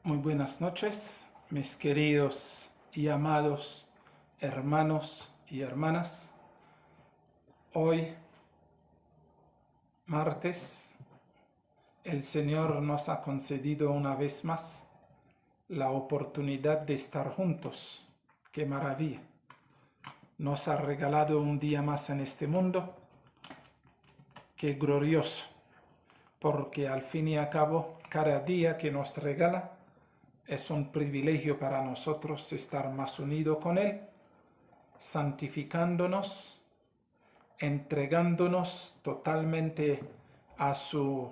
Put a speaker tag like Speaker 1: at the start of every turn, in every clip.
Speaker 1: Muy buenas noches, mis queridos y amados hermanos y hermanas. Hoy, martes, el Señor nos ha concedido una vez más la oportunidad de estar juntos. ¡Qué maravilla! Nos ha regalado un día más en este mundo. ¡Qué glorioso! Porque al fin y al cabo, cada día que nos regala es un privilegio para nosotros estar más unidos con Él, santificándonos, entregándonos totalmente a su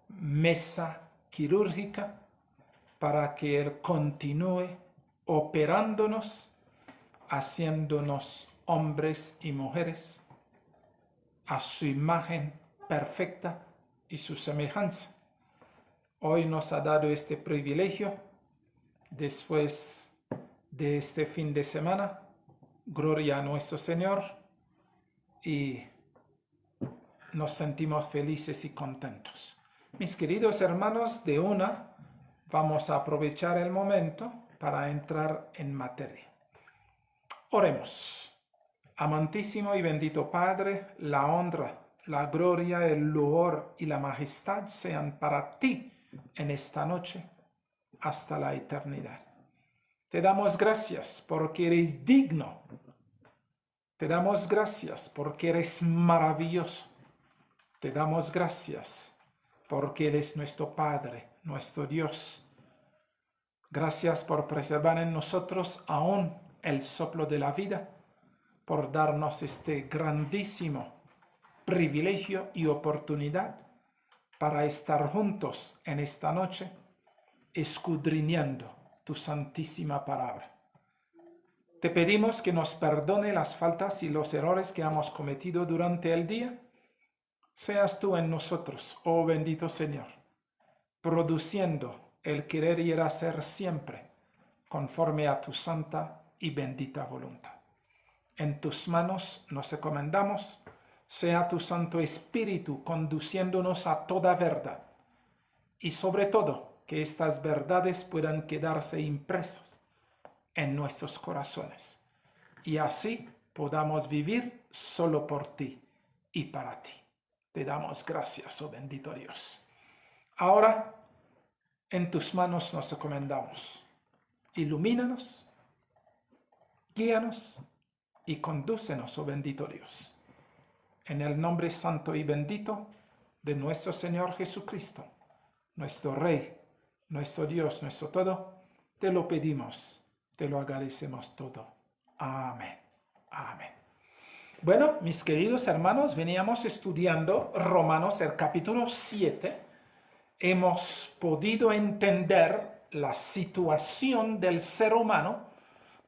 Speaker 1: mesa quirúrgica para que Él continúe operándonos, haciéndonos hombres y mujeres a su imagen perfecta y su semejanza. Hoy nos ha dado este privilegio después de este fin de semana. Gloria a nuestro Señor, y nos sentimos felices y contentos. Mis queridos hermanos, vamos a aprovechar el momento para entrar en materia. Oremos. Amantísimo y bendito Padre, la honra, la gloria, el loor y la majestad sean para ti en esta noche hasta la eternidad. Te damos gracias porque eres digno. Te damos gracias porque eres maravilloso. Te damos gracias porque eres nuestro Padre, nuestro Dios. Gracias por preservar en nosotros aún el soplo de la vida, por darnos este grandísimo privilegio y oportunidad para estar juntos en esta noche, escudriñando tu santísima palabra. Te pedimos que nos perdone las faltas y los errores que hemos cometido durante el día. Seas tú en nosotros, oh bendito Señor, produciendo el querer y el hacer siempre conforme a tu santa y bendita voluntad. En tus manos nos encomendamos, sea tu Santo Espíritu conduciéndonos a toda verdad, y sobre todo que estas verdades puedan quedarse impresas en nuestros corazones, y así podamos vivir solo por ti y para ti. Te damos gracias, oh bendito Dios. Ahora, en tus manos nos encomendamos. Ilumínanos, guíanos y condúcenos, oh bendito Dios. En el nombre santo y bendito de nuestro Señor Jesucristo, nuestro Rey, nuestro Dios, nuestro todo, te lo pedimos, te lo agradecemos todo. Amén. Amén. Bueno, mis queridos hermanos, veníamos estudiando Romanos, el capítulo 7. Hemos podido entender la situación del ser humano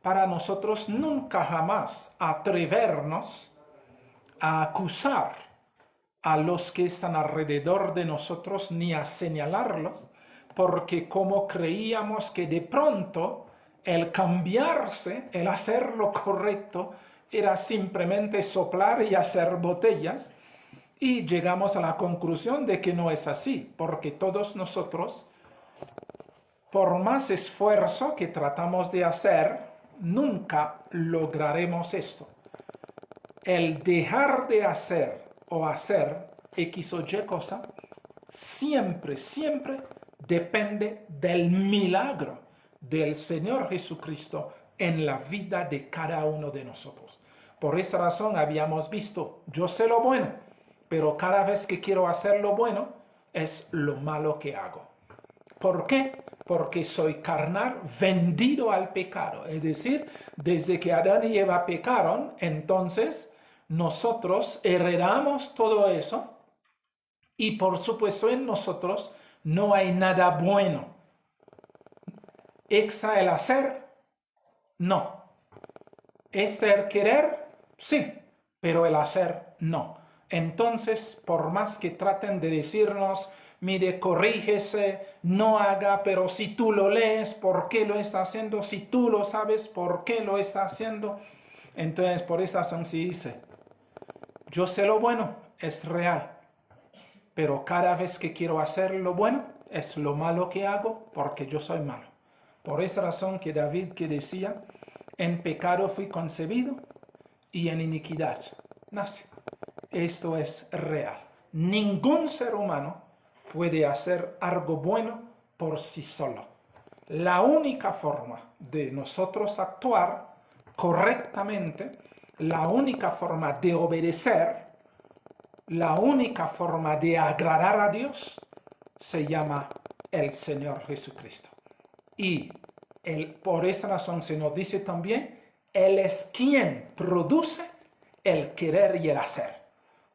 Speaker 1: para nosotros nunca jamás atrevernos a acusar a los que están alrededor de nosotros ni a señalarlos, porque como creíamos que de pronto el cambiarse, el hacer lo correcto, era simplemente soplar y hacer botellas, y llegamos a la conclusión de que no es así, porque todos nosotros, por más esfuerzo que tratamos de hacer, nunca lograremos esto. El dejar de hacer o hacer X o Y cosa, siempre depende del milagro del Señor Jesucristo en la vida de cada uno de nosotros. Por esa razón habíamos visto, yo sé lo bueno, pero cada vez que quiero hacer lo bueno, es lo malo que hago. ¿Por qué? Porque soy carnal, vendido al pecado. Es decir, desde que Adán y Eva pecaron, entonces nosotros heredamos todo eso, y por supuesto en nosotros no hay nada bueno. ¿Exa el hacer? No. ¿Es el querer? Sí, pero el hacer no. Entonces, por más que traten de decirnos, mire, corrígese, no haga, pero si tú lo lees, ¿por qué lo está haciendo? Si tú lo sabes, ¿por qué lo está haciendo? Entonces, por esta razón se dice, yo sé lo bueno, es real, pero cada vez que quiero hacer lo bueno, es lo malo que hago porque yo soy malo. Por esa razón que David que decía, en pecado fui concebido y en iniquidad nací. Esto es real. Ningún ser humano puede hacer algo bueno por sí solo. La única forma de nosotros actuar correctamente, la única forma de obedecer, la única forma de agradar a Dios se llama el Señor Jesucristo. Y por esa razón se nos dice también, Él es quien produce el querer y el hacer.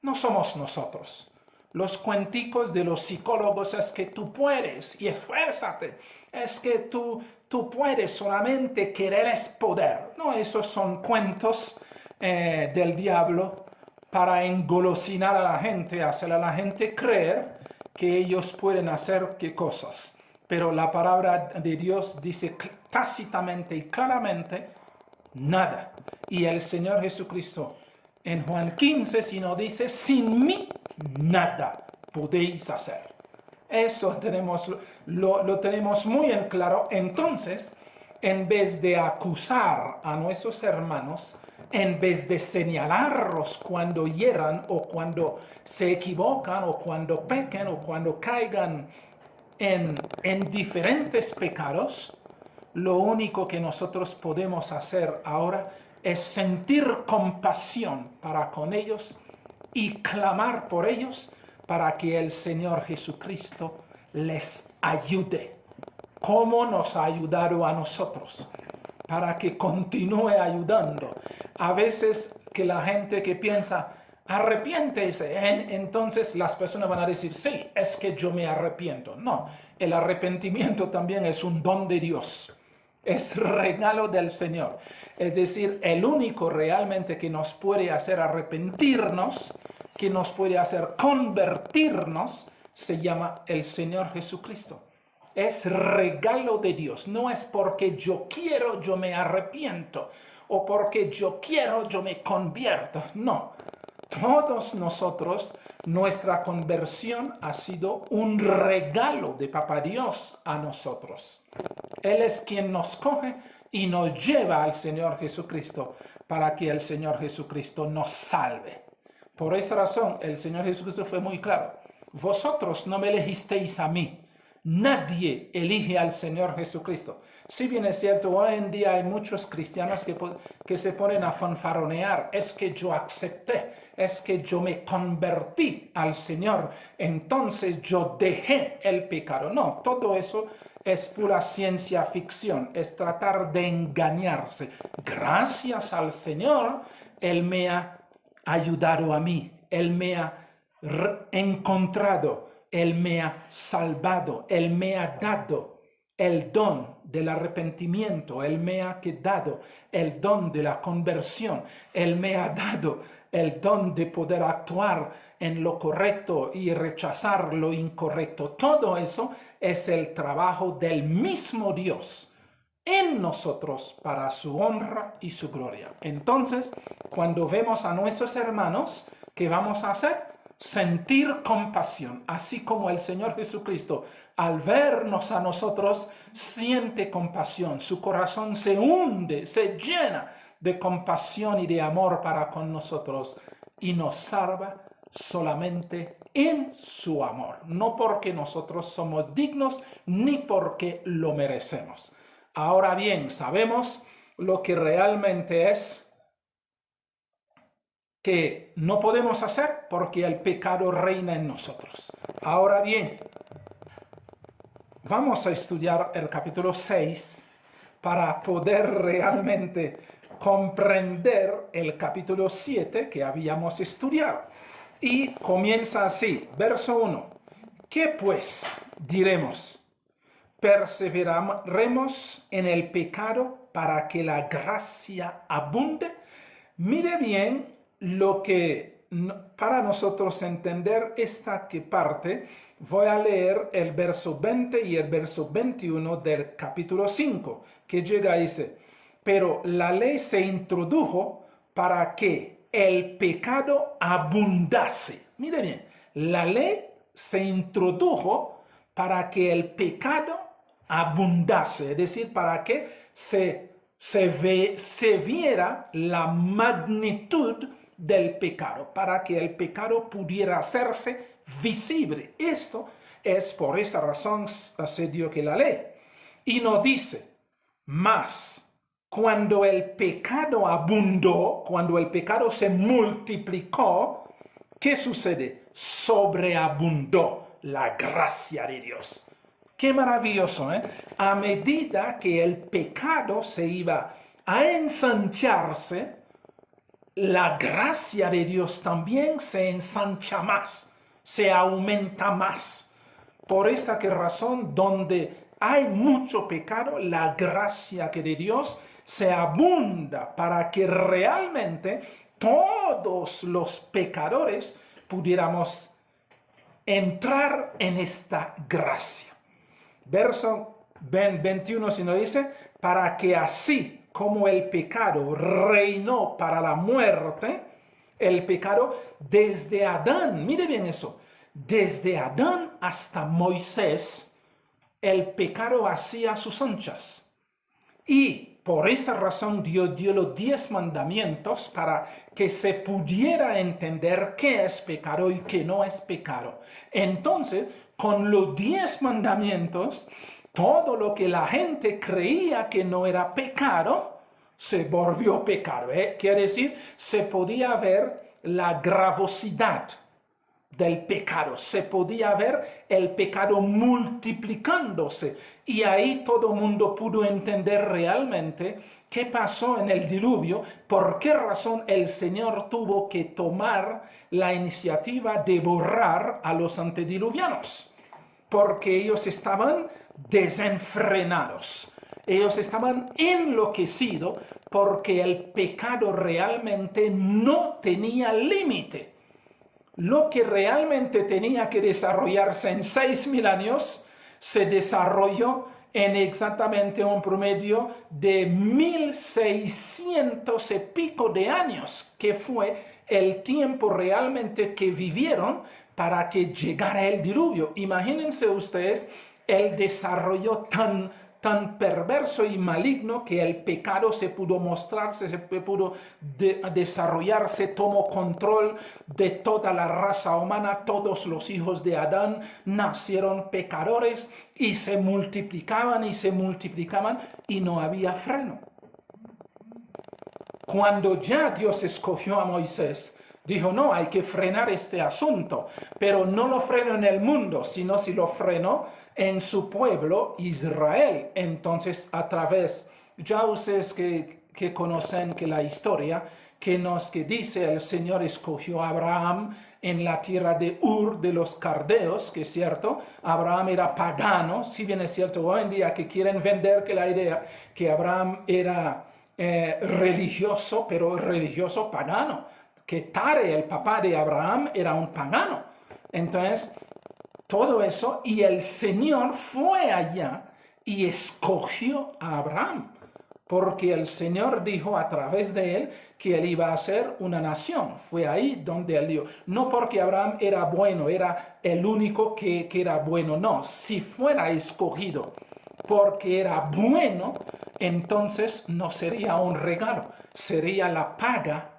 Speaker 1: No somos nosotros. Los cuenticos de los psicólogos es que tú puedes y esfuérzate. Es que tú puedes, solamente querer es poder. No, esos son cuentos del diablo para engolosinar a la gente, hacer a la gente creer que ellos pueden hacer qué cosas. Pero la palabra de Dios dice tácitamente y claramente, nada. Y el Señor Jesucristo en Juan 15, si nos dice, sin mí nada podéis hacer. Eso lo tenemos muy en claro. Entonces, en vez de acusar a nuestros hermanos, en vez de señalarlos cuando hieran o cuando se equivocan o cuando pequen o cuando caigan en diferentes pecados, lo único que nosotros podemos hacer ahora es sentir compasión para con ellos y clamar por ellos para que el Señor Jesucristo les ayude, como nos ha ayudado a nosotros, para que continúe ayudando. A veces que la gente que piensa, arrepiéntese, entonces las personas van a decir, sí, es que yo me arrepiento. No, el arrepentimiento también es un don de Dios. Es regalo del Señor. Es decir, el único realmente que nos puede hacer arrepentirnos, que nos puede hacer convertirnos, se llama el Señor Jesucristo. Es regalo de Dios. No es porque yo quiero, yo me arrepiento. O porque yo quiero, yo me convierto. No. Todos nosotros, nuestra conversión ha sido un regalo de Papá Dios a nosotros. Él es quien nos coge y nos lleva al Señor Jesucristo para que el Señor Jesucristo nos salve. Por esa razón, el Señor Jesucristo fue muy claro. Vosotros no me elegisteis a mí. Nadie elige al Señor Jesucristo. Si bien es cierto, hoy en día hay muchos cristianos que se ponen a fanfaronear. Es que yo acepté, es que yo me convertí al Señor, entonces yo dejé el pecado. No, todo eso es pura ciencia ficción, es tratar de engañarse. Gracias al Señor, Él me ha ayudado a mí, Él me ha encontrado, Él me ha salvado, Él me ha dado el don del arrepentimiento, Él me ha dado el don de la conversión, Él me ha dado el don de poder actuar en lo correcto y rechazar lo incorrecto. Todo eso es el trabajo del mismo Dios en nosotros para su honra y su gloria. Entonces, cuando vemos a nuestros hermanos, ¿qué vamos a hacer? Sentir compasión, así como el Señor Jesucristo, al vernos a nosotros, siente compasión. Su corazón se hunde, se llena de compasión y de amor para con nosotros y nos salva solamente en su amor, no porque nosotros somos dignos ni porque lo merecemos. Ahora bien, sabemos lo que realmente es que no podemos hacer porque el pecado reina en nosotros. Ahora bien, vamos a estudiar el capítulo 6 para poder realmente comprender el capítulo 7 que habíamos estudiado. Y comienza así, verso 1. ¿Qué pues diremos? ¿Perseveraremos en el pecado para que la gracia abunde? Mire bien lo que, para nosotros entender esta parte, voy a leer el verso 20 y el verso 21 del capítulo 5, que llega y dice, pero la ley se introdujo para que el pecado abundase. Mire bien, la ley se introdujo para que el pecado abundase, es decir, para que se viera la magnitud del pecado, para que el pecado pudiera hacerse visible. Esto es por esta razón se dio que la ley. Y nos dice, más cuando el pecado abundó, cuando el pecado se multiplicó, ¿qué sucede? Sobreabundó la gracia de Dios. Qué maravilloso, ¿eh? A medida que el pecado se iba a ensancharse, la gracia de Dios también se ensancha más, se aumenta más. Por esta razón, donde hay mucho pecado, la gracia que de Dios se abunda para que realmente todos los pecadores pudiéramos entrar en esta gracia. Verso 21 si nos dice, para que así como el pecado reinó para la muerte, el pecado desde Adán, mire bien eso, desde Adán hasta Moisés, el pecado hacía sus anchas. Y por esa razón Dios dio los 10 mandamientos para que se pudiera entender qué es pecado y qué no es pecado. Entonces, con los 10 mandamientos, todo lo que la gente creía que no era pecado, se volvió pecado. Quiere decir, se podía ver la gravosidad del pecado, se podía ver el pecado multiplicándose, y ahí todo el mundo pudo entender realmente qué pasó en el diluvio, por qué razón el Señor tuvo que tomar la iniciativa de borrar a los antediluvianos, porque ellos estaban desenfrenados, ellos estaban enloquecidos, porque el pecado realmente no tenía límite. Lo que realmente tenía que desarrollarse en 6.000 años, se desarrolló en exactamente un promedio de 1.600 y pico de años, que fue el tiempo realmente que vivieron para que llegara el diluvio. Imagínense ustedes el desarrollo tan perverso y maligno que el pecado se pudo mostrarse, se pudo desarrollarse, tomó control de toda la raza humana. Todos los hijos de Adán nacieron pecadores y se multiplicaban y no había freno. Cuando ya Dios escogió a Moisés, dijo, no, hay que frenar este asunto, pero no lo freno en el mundo, sino si lo freno en su pueblo Israel. Entonces, a través, ya ustedes que conocen que la historia que dice el Señor escogió a Abraham en la tierra de Ur de los Caldeos, que es cierto, Abraham era pagano, si bien es cierto hoy en día que quieren vender que la idea que Abraham era religioso, pero religioso pagano, que Tare, el papá de Abraham, era un pagano. Entonces, todo eso, y el Señor fue allá y escogió a Abraham, porque el Señor dijo a través de él que él iba a ser una nación. Fue ahí donde él dijo, no porque Abraham era bueno, era el único que era bueno, no, si fuera escogido porque era bueno, entonces no sería un regalo, sería la paga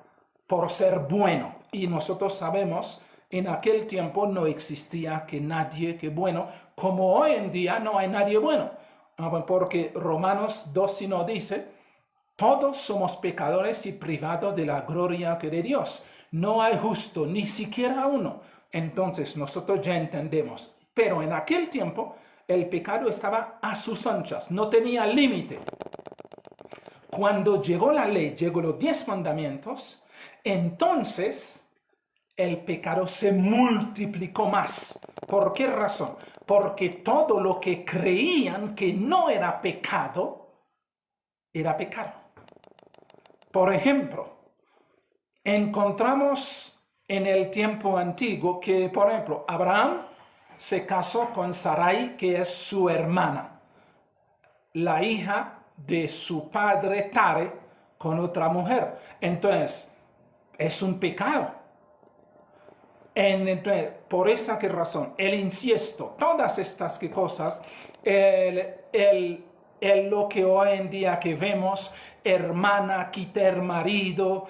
Speaker 1: por ser bueno. Y nosotros sabemos, en aquel tiempo no existía que nadie que bueno, como hoy en día no hay nadie bueno, porque Romanos 2 nos dice, todos somos pecadores y privados de la gloria que de Dios. No hay justo, ni siquiera uno. Entonces nosotros ya entendemos. Pero en aquel tiempo el pecado estaba a sus anchas, no tenía límite. Cuando llegó la ley, llegó los 10 mandamientos, entonces el pecado se multiplicó más. ¿Por qué razón? Porque todo lo que creían que no era pecado, era pecado. Por ejemplo, encontramos en el tiempo antiguo que, por ejemplo, Abraham se casó con Sarai, que es su hermana, la hija de su padre Tare, con otra mujer. Entonces, es un pecado. Entonces, por esa que razón, el inciesto, todas estas que cosas, lo que hoy en día que vemos, hermana quita el marido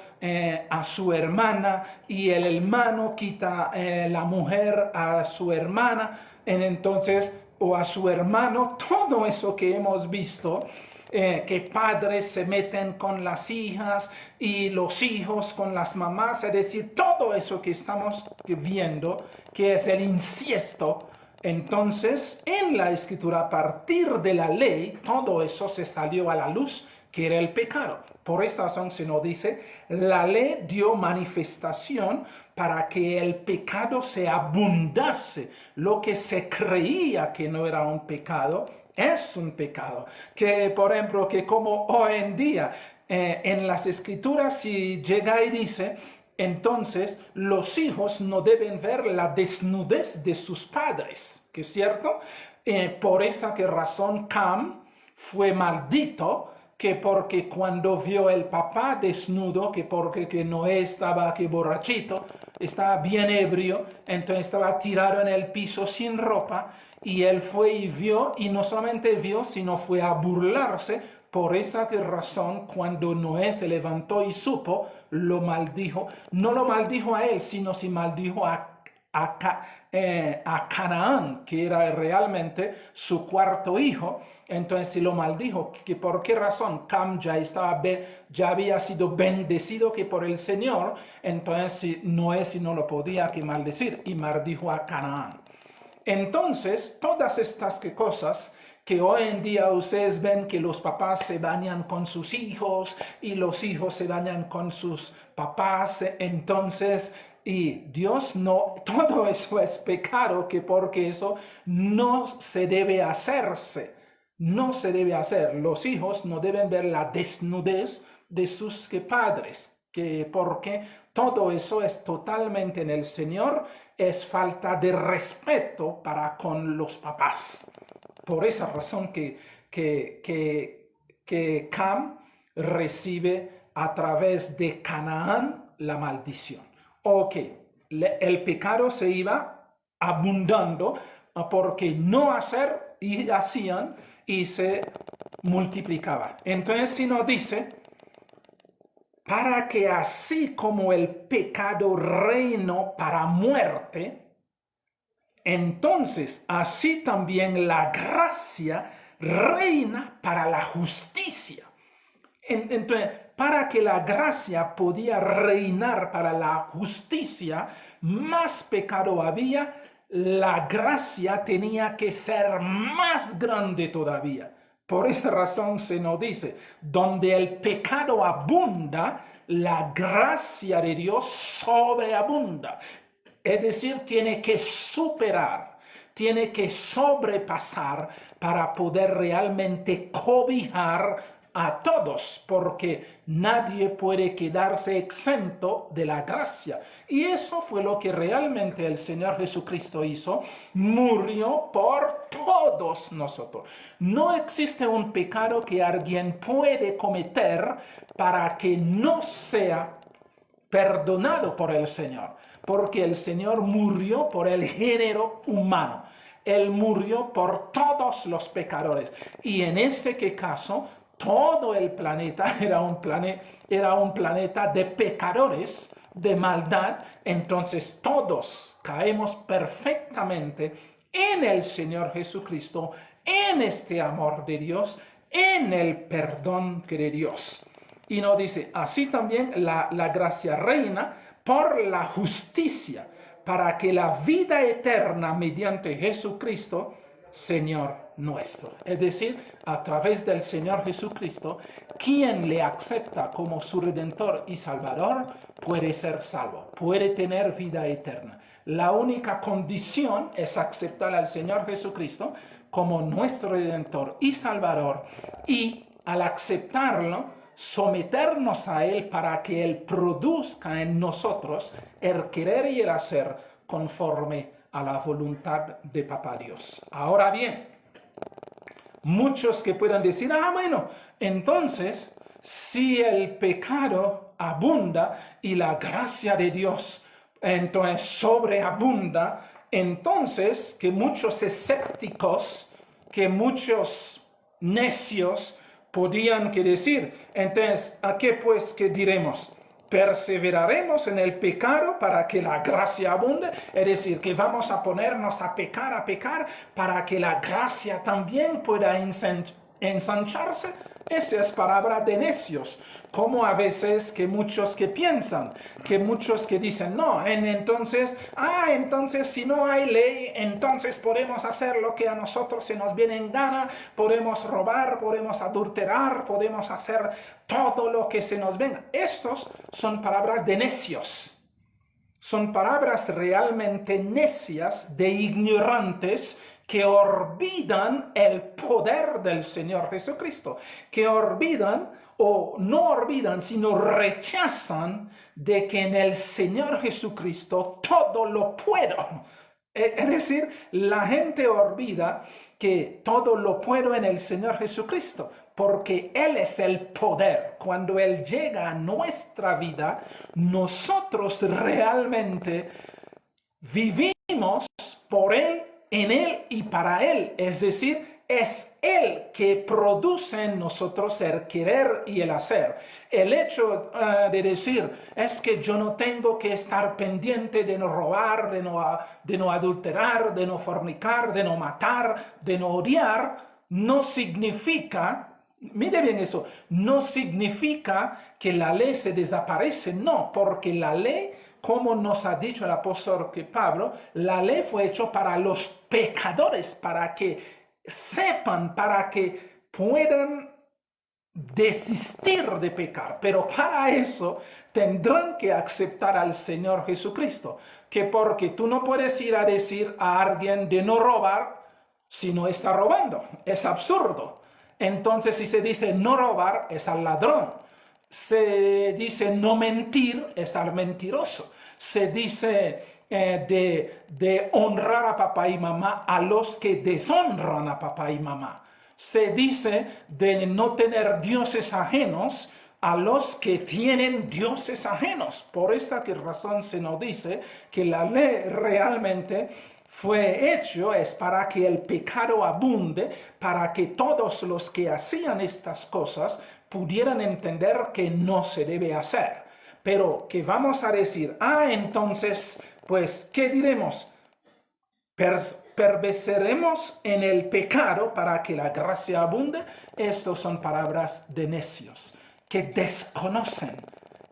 Speaker 1: a su hermana y el hermano quita la mujer a su hermana, entonces, o a su hermano, todo eso que hemos visto, que padres se meten con las hijas y los hijos con las mamás, es decir, todo eso que estamos viendo, que es el inciesto. Entonces, en la escritura, a partir de la ley, todo eso se salió a la luz, que era el pecado. Por esta razón se nos dice, la ley dio manifestación para que el pecado se abundase. Lo que se creía que no era un pecado, es un pecado. Que, por ejemplo, que como hoy en día, en las escrituras, si llega y dice, entonces los hijos no deben ver la desnudez de sus padres, ¿que es cierto? Por esa que razón Cam fue maldito, que porque cuando vio el papá desnudo, que porque que Noé estaba aquí borrachito, estaba bien ebrio, entonces estaba tirado en el piso sin ropa, y él fue y vio, y no solamente vio, sino fue a burlarse. Por esa razón, cuando Noé se levantó y supo, lo maldijo. No lo maldijo a él, sino si maldijo a Canaán, que era realmente su cuarto hijo. Entonces, si lo maldijo, ¿que ¿por qué razón? Cam ya había sido bendecido que por el Señor, entonces Noé si no lo podía que maldecir, y maldijo a Canaán. Entonces, todas estas cosas que hoy en día ustedes ven que los papás se bañan con sus hijos y los hijos se bañan con sus papás, entonces, y Dios no, todo eso es pecado, que porque eso no se debe hacerse, no se debe hacer. Los hijos no deben ver la desnudez de sus padres, que porque todo eso es totalmente en el Señor, es falta de respeto para con los papás. Por esa razón que Cam recibe a través de Canaán la maldición. Ok, el pecado se iba abundando porque no hacer y hacían y se multiplicaba. Entonces, si nos dice, para que así como el pecado reinó para muerte, entonces así también la gracia reina para la justicia. Entonces, para que la gracia podía reinar para la justicia, más pecado había, la gracia tenía que ser más grande todavía. Por esa razón se nos dice, donde el pecado abunda, la gracia de Dios sobreabunda. Es decir, tiene que superar, tiene que sobrepasar para poder realmente cobijar a todos, porque nadie puede quedarse exento de la gracia. Y eso fue lo que realmente el Señor Jesucristo hizo, murió por todos nosotros. No existe un pecado que alguien puede cometer para que no sea perdonado por el Señor, porque el Señor murió por el género humano. Él murió por todos los pecadores. Y en este caso, todo el planeta era un planeta de pecadores, de maldad. Entonces todos caemos perfectamente en el Señor Jesucristo, en este amor de Dios, en el perdón de Dios. Y nos dice, así también la gracia reina por la justicia, para que la vida eterna mediante Jesucristo, Señor nuestro. Es decir, a través del Señor Jesucristo, quien le acepta como su Redentor y Salvador, puede ser salvo, puede tener vida eterna. La única condición es aceptar al Señor Jesucristo como nuestro Redentor y Salvador, y al aceptarlo, someternos a Él para que Él produzca en nosotros el querer y el hacer conforme a la voluntad de Papá Dios. Ahora bien, muchos que puedan decir, bueno, entonces, si el pecado abunda y la gracia de Dios entonces sobreabunda, entonces que muchos escépticos, que muchos necios podían que decir, entonces, ¿a qué pues que diremos? ¿Perseveraremos en el pecado para que la gracia abunde? Es decir, que vamos a ponernos a pecar para que la gracia también pueda ensancharse. Esa es palabra de necios. Como a veces que muchos que piensan, que muchos que dicen, no, entonces si no hay ley, entonces podemos hacer lo que a nosotros se nos viene en gana, podemos robar, podemos adulterar, podemos hacer todo lo que se nos venga. Estos son palabras de necios. Son palabras realmente necias de ignorantes que olvidan el poder del Señor Jesucristo, que olvidan o no olvidan, sino rechazan de que en el Señor Jesucristo todo lo puedo. Es decir, la gente olvida que todo lo puedo en el Señor Jesucristo, porque Él es el poder. Cuando Él llega a nuestra vida, nosotros realmente vivimos por Él, en Él y para Él. Es decir, es Él que produce en nosotros el querer y el hacer. El hecho de decir es que yo no tengo que estar pendiente de no robar, de no adulterar, de no fornicar, de no matar, de no odiar, no significa, mire bien eso, no significa que la ley se desaparece, no, porque la ley, como nos ha dicho el apóstol Pablo, la ley fue hecha para los pecadores, para que sepan, para que puedan desistir de pecar, pero para eso tendrán que aceptar al Señor Jesucristo, que porque tú no puedes ir a decir a alguien de no robar si no está robando, es absurdo. Entonces si se dice no robar es al ladrón, se dice no mentir es al mentiroso, se dice de honrar a papá y mamá a los que deshonran a papá y mamá. Se dice de no tener dioses ajenos a los que tienen dioses ajenos. Por esta razón se nos dice que la ley realmente fue hecho es para que el pecado abunde, para que todos los que hacían estas cosas pudieran entender que no se debe hacer. Pero que vamos a decir, entonces, pues, ¿qué diremos? Perseveraremos en el pecado para que la gracia abunde. Estas son palabras de necios que desconocen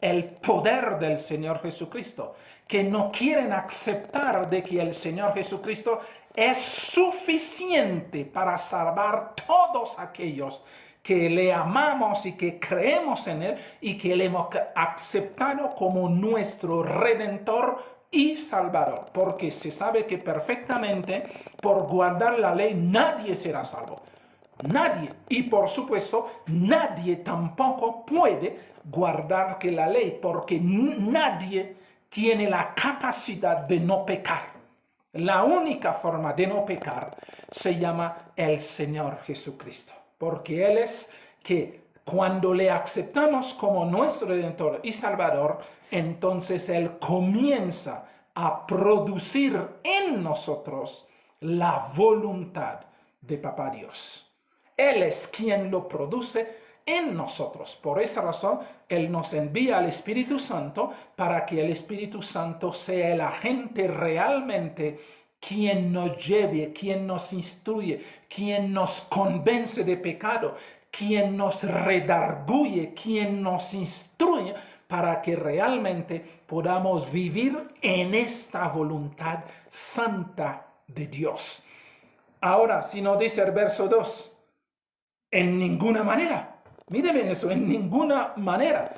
Speaker 1: el poder del Señor Jesucristo, que no quieren aceptar de que el Señor Jesucristo es suficiente para salvar todos aquellos que le amamos y que creemos en Él y que le hemos aceptado como nuestro Redentor y Salvador, porque se sabe que perfectamente por guardar la ley nadie será salvo. Nadie. Y por supuesto, nadie tampoco puede guardar que la ley, porque nadie tiene la capacidad de no pecar. La única forma de no pecar se llama el Señor Jesucristo, porque Él es que cuando le aceptamos como nuestro Redentor y Salvador, entonces Él comienza a producir en nosotros la voluntad de Papá Dios. Él es quien lo produce en nosotros. Por esa razón, Él nos envía al Espíritu Santo para que el Espíritu Santo sea el agente realmente quien nos lleve, quien nos instruye, quien nos convence de pecado, quien nos redarguye, quien nos instruye para que realmente podamos vivir en esta voluntad santa de Dios. Ahora, si nos dice el verso 2, en ninguna manera, miren eso, en ninguna manera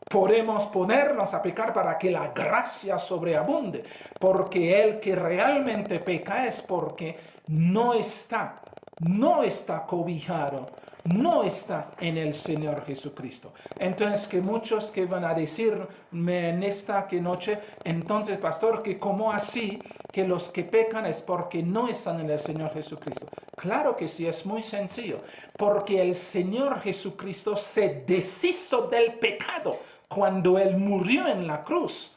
Speaker 1: podemos ponernos a pecar para que la gracia sobreabunde, porque el que realmente peca es porque no está cobijado, no está en el Señor Jesucristo. Entonces, que muchos que van a decirme en esta noche, entonces, pastor, que cómo así que los que pecan es porque no están en el Señor Jesucristo. Claro que sí, es muy sencillo, porque el Señor Jesucristo se deshizo del pecado cuando Él murió en la cruz.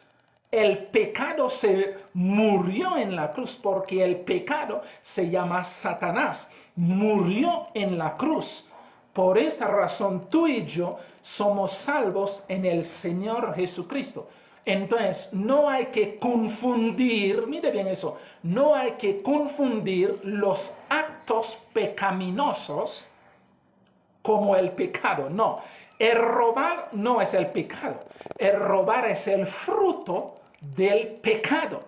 Speaker 1: el pecado se murió en la cruz porque el pecado se llama Satanás. Murió en la cruz. Por esa razón tú y yo somos salvos en el Señor Jesucristo. Entonces, no hay que confundir, mire bien eso, no hay que confundir los actos pecaminosos como el pecado. No, el robar no es el pecado. El robar es el fruto del pecado.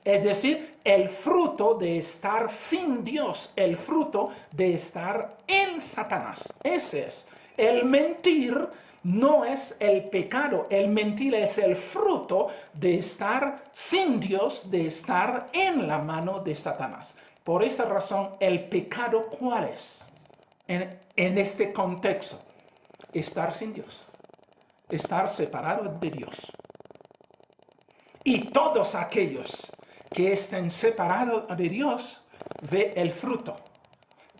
Speaker 1: Es decir, el fruto de estar sin Dios, el fruto de estar en Satanás. Ese es. El mentir no es el pecado. El mentir es el fruto de estar sin Dios, de estar en la mano de Satanás. Por esa razón, el pecado, ¿cuál es? En este contexto, estar sin Dios, estar separado de Dios. Y todos aquellos que estén separados de Dios, ve el fruto,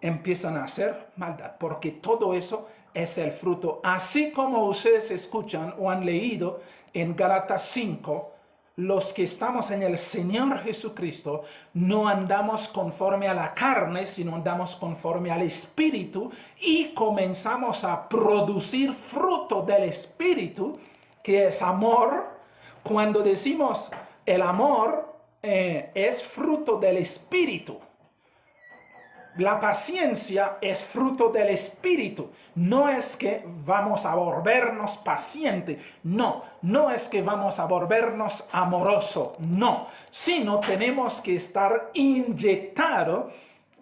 Speaker 1: empiezan a hacer maldad, porque todo eso es el fruto. Así como ustedes escuchan o han leído en Gálatas 5, los que estamos en el Señor Jesucristo no andamos conforme a la carne, sino andamos conforme al Espíritu y comenzamos a producir fruto del Espíritu, que es amor. Cuando decimos el amor es fruto del Espíritu. La paciencia es fruto del Espíritu. No es que vamos a volvernos pacientes. No, no es que vamos a volvernos amoroso. No, sino tenemos que estar injertado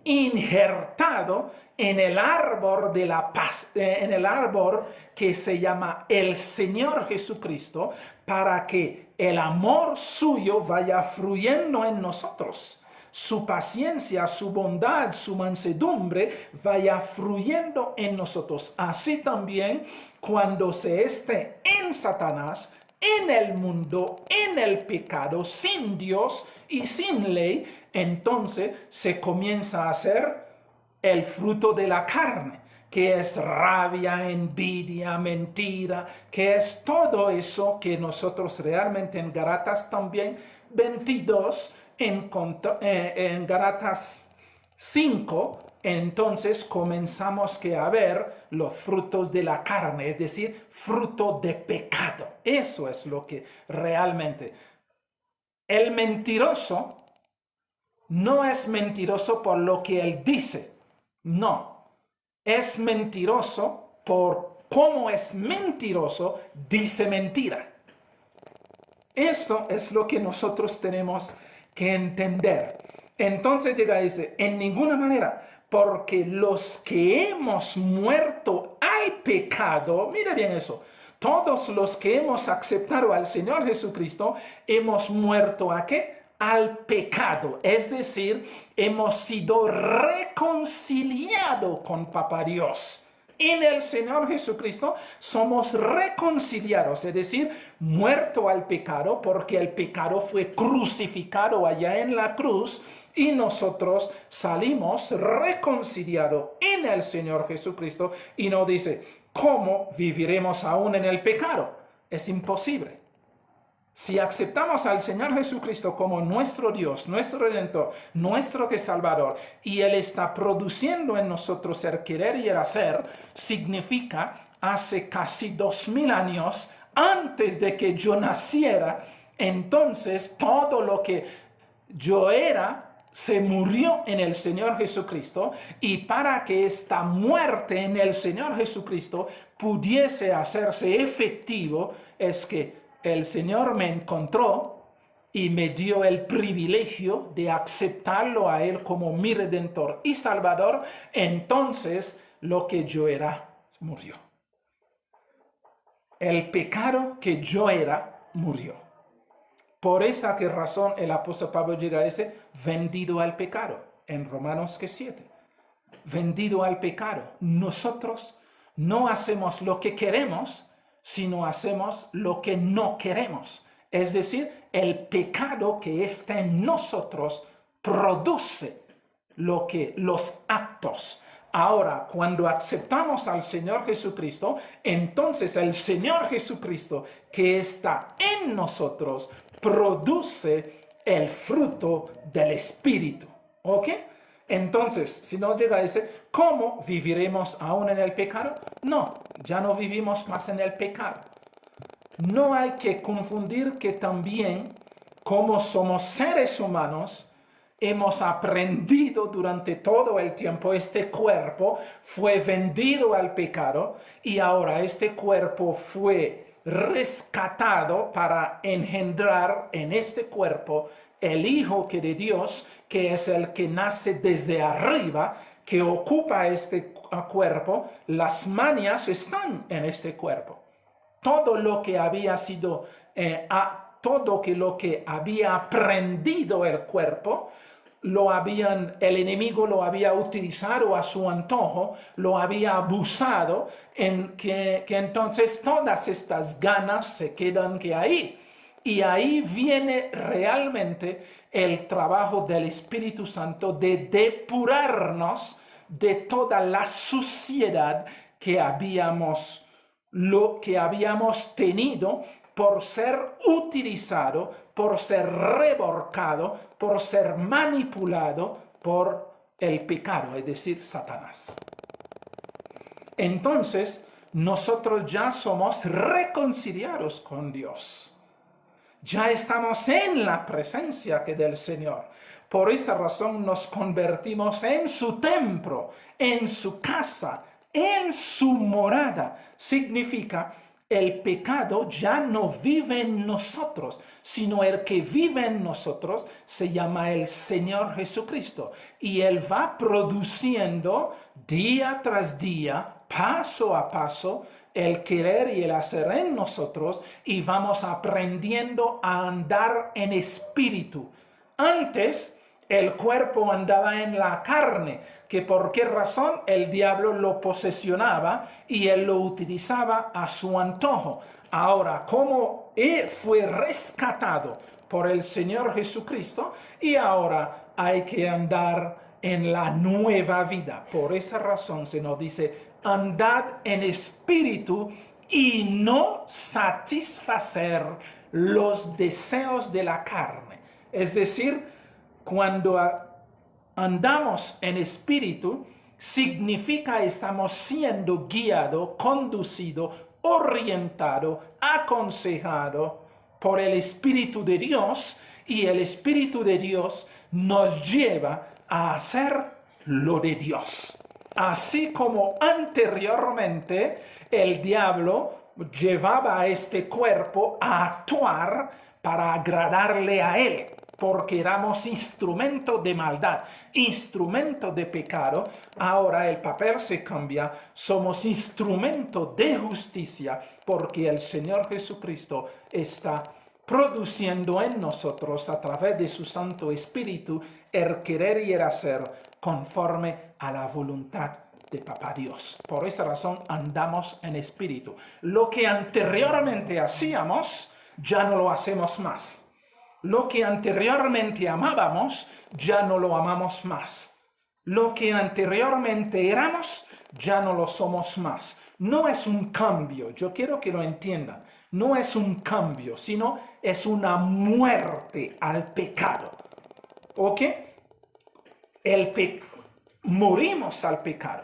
Speaker 1: en el árbol de la paz, en el árbol que se llama el Señor Jesucristo, para que el amor suyo vaya fluyendo en nosotros. Su paciencia, su bondad, su mansedumbre vaya fluyendo en nosotros. Así también cuando se esté en Satanás, en el mundo, en el pecado, sin Dios y sin ley, entonces se comienza a hacer el fruto de la carne, que es rabia, envidia, mentira, que es todo eso que nosotros realmente en Gálatas también 22, en Gálatas 5, entonces comenzamos a ver los frutos de la carne, es decir, fruto de pecado. Eso es lo que realmente el mentiroso no es mentiroso por lo que él dice, no, es mentiroso por cómo es mentiroso, dice mentira. Esto es lo que nosotros tenemos que entender. Entonces llega y dice, en ninguna manera, porque los que hemos muerto al pecado, mire bien eso, todos los que hemos aceptado al Señor Jesucristo, hemos muerto ¿a qué? Al pecado, es decir, hemos sido reconciliados con Papá Dios. En el Señor Jesucristo somos reconciliados, es decir, muerto al pecado, porque el pecado fue crucificado allá en la cruz y nosotros salimos reconciliados en el Señor Jesucristo. Y nos dice, ¿cómo viviremos aún en el pecado? Es imposible. Si aceptamos al Señor Jesucristo como nuestro Dios, nuestro Redentor, nuestro Salvador, y Él está produciendo en nosotros el querer y el hacer, significa hace casi 2000 años, antes de que yo naciera, entonces todo lo que yo era se murió en el Señor Jesucristo, y para que esta muerte en el Señor Jesucristo pudiese hacerse efectivo, es que el Señor me encontró y me dio el privilegio de aceptarlo a Él como mi Redentor y Salvador. Entonces lo que yo era murió. El pecado que yo era murió. Por esa razón el apóstol Pablo llega a ese vendido al pecado en Romanos 7. Vendido al pecado. Nosotros no hacemos lo que queremos, sino hacemos lo que no queremos. Es decir, el pecado que está en nosotros produce los actos. Ahora, cuando aceptamos al Señor Jesucristo, entonces el Señor Jesucristo que está en nosotros produce el fruto del Espíritu. ¿Ok? Entonces, si no llega a ese, ¿cómo viviremos aún en el pecado? No, ya no vivimos más en el pecado. No hay que confundir que también, como somos seres humanos, hemos aprendido durante todo el tiempo, este cuerpo fue vendido al pecado y ahora este cuerpo fue rescatado para engendrar en este cuerpo el Hijo de Dios, que es el que nace desde arriba, que ocupa este cuerpo. Las mañas están en este cuerpo. Todo lo que había sido, lo que había aprendido el cuerpo, el enemigo lo había utilizado a su antojo, lo había abusado, que entonces todas estas ganas se quedan ahí. Y ahí viene realmente el trabajo del Espíritu Santo de depurarnos de toda la suciedad que habíamos tenido por ser utilizado, por ser reborcado, por ser manipulado por el pecado, es decir, Satanás. Entonces, nosotros ya somos reconciliados con Dios. Ya estamos en la presencia del Señor. Por esa razón nos convertimos en su templo, en su casa, en su morada. Significa, el pecado ya no vive en nosotros, sino el que vive en nosotros se llama el Señor Jesucristo. Y Él va produciendo día tras día, paso a paso, el querer y el hacer en nosotros, y vamos aprendiendo a andar en espíritu. Antes, el cuerpo andaba en la carne, que por qué razón el diablo lo posesionaba y él lo utilizaba a su antojo. Ahora, como él fue rescatado por el Señor Jesucristo, y ahora hay que andar en la nueva vida. Por esa razón se nos dice, andad en espíritu y no satisfacer los deseos de la carne. Es decir, cuando andamos en espíritu, significa estamos siendo guiado, conducido, orientado, aconsejado por el Espíritu de Dios, y el Espíritu de Dios nos lleva a hacer lo de Dios. Así como anteriormente el diablo llevaba a este cuerpo a actuar para agradarle a él, porque éramos instrumento de maldad, instrumento de pecado. Ahora el papel se cambia, somos instrumento de justicia, porque el Señor Jesucristo está produciendo en nosotros a través de su Santo Espíritu el querer y el hacer conforme a la voluntad de Papá Dios. Por esa razón andamos en espíritu. Lo que anteriormente hacíamos, ya no lo hacemos más. Lo que anteriormente amábamos, ya no lo amamos más. Lo que anteriormente éramos, ya no lo somos más. No es un cambio, yo quiero que lo entiendan. No es un cambio, sino es una muerte al pecado. ¿Ok? Morimos al pecado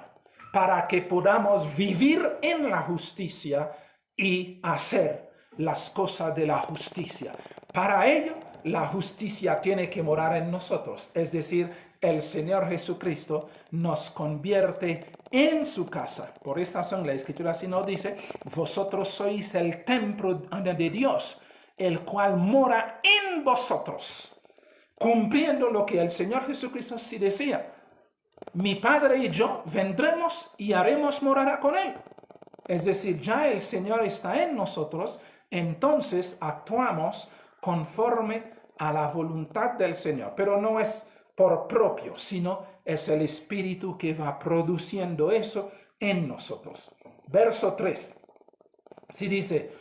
Speaker 1: para que podamos vivir en la justicia y hacer las cosas de la justicia. Para ello, la justicia tiene que morar en nosotros. Es decir, el Señor Jesucristo nos convierte en su casa. Por esta razón la Escritura así nos dice, vosotros sois el templo de Dios, el cual mora en vosotros. Cumpliendo lo que el Señor Jesucristo sí decía. Mi Padre y yo vendremos y haremos morada con Él. Es decir, ya el Señor está en nosotros, entonces actuamos conforme a la voluntad del Señor. Pero no es por propio, sino es el Espíritu que va produciendo eso en nosotros. Verso 3. Si dice,